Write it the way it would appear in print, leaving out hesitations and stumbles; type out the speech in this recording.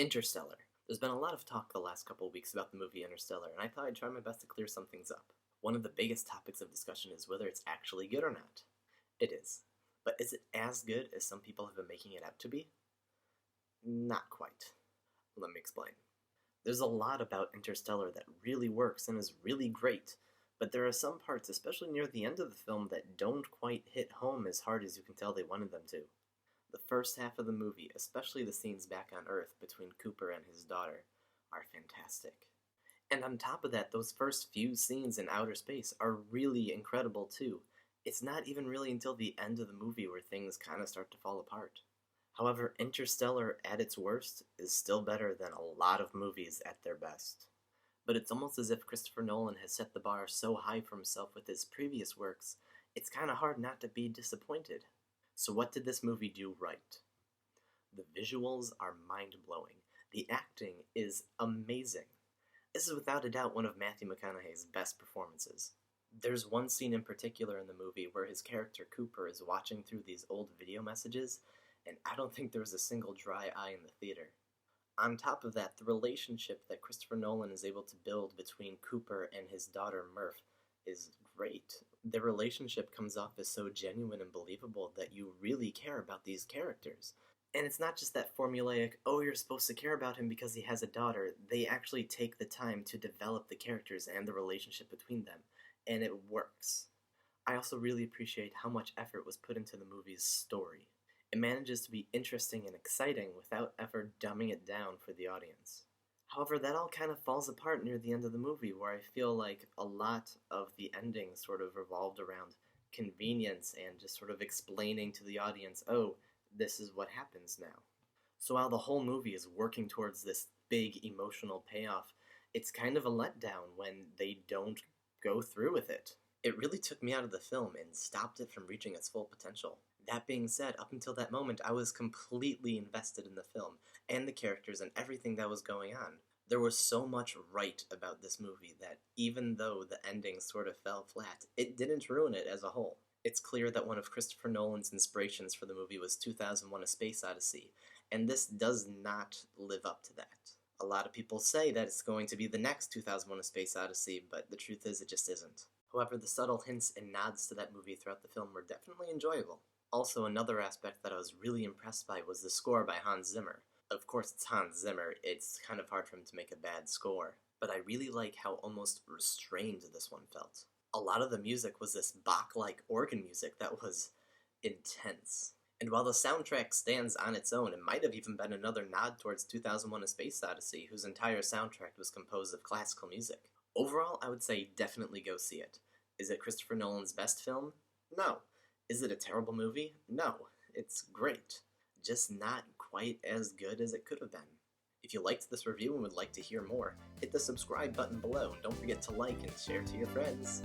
Interstellar. There's been a lot of talk the last couple of weeks about the movie Interstellar, and I thought I'd try my best to clear some things up. One of the biggest topics of discussion is whether it's actually good or not. It is. But is it as good as some people have been making it out to be? Not quite. Let me explain. There's a lot about Interstellar that really works and is really great, but there are some parts, especially near the end of the film, that don't quite hit home as hard as you can tell they wanted them to. The first half of the movie, especially the scenes back on Earth between Cooper and his daughter, are fantastic. And on top of that, those first few scenes in outer space are really incredible too. It's not even really until the end of the movie where things kind of start to fall apart. However, Interstellar at its worst is still better than a lot of movies at their best. But it's almost as if Christopher Nolan has set the bar so high for himself with his previous works, it's kind of hard not to be disappointed. So what did this movie do right? The visuals are mind-blowing. The acting is amazing. This is without a doubt one of Matthew McConaughey's best performances. There's one scene in particular in the movie where his character Cooper is watching through these old video messages, and I don't think there was a single dry eye in the theater. On top of that, the relationship that Christopher Nolan is able to build between Cooper and his daughter Murph is great. Their relationship comes off as so genuine and believable that you really care about these characters. And it's not just that formulaic, oh, you're supposed to care about him because he has a daughter. They actually take the time to develop the characters and the relationship between them, and it works. I also really appreciate how much effort was put into the movie's story. It manages to be interesting and exciting without ever dumbing it down for the audience. However, that all kind of falls apart near the end of the movie, where I feel like a lot of the ending sort of revolved around convenience and just sort of explaining to the audience, oh, this is what happens now. So while the whole movie is working towards this big emotional payoff, it's kind of a letdown when they don't go through with it. It really took me out of the film and stopped it from reaching its full potential. That being said, up until that moment, I was completely invested in the film, and the characters, and everything that was going on. There was so much right about this movie that even though the ending sort of fell flat, it didn't ruin it as a whole. It's clear that one of Christopher Nolan's inspirations for the movie was 2001: A Space Odyssey, and this does not live up to that. A lot of people say that it's going to be the next 2001: A Space Odyssey, but the truth is it just isn't. However, the subtle hints and nods to that movie throughout the film were definitely enjoyable. Also, another aspect that I was really impressed by was the score by Hans Zimmer. Of course, it's Hans Zimmer, it's kind of hard for him to make a bad score, but I really like how almost restrained this one felt. A lot of the music was this Bach-like organ music that was intense. And while the soundtrack stands on its own, it might have even been another nod towards 2001: A Space Odyssey, whose entire soundtrack was composed of classical music. Overall, I would say definitely go see it. Is it Christopher Nolan's best film? No. Is it a terrible movie? No. It's great. Just not quite as good as it could have been. If you liked this review and would like to hear more, hit the subscribe button below, and don't forget to like and share to your friends.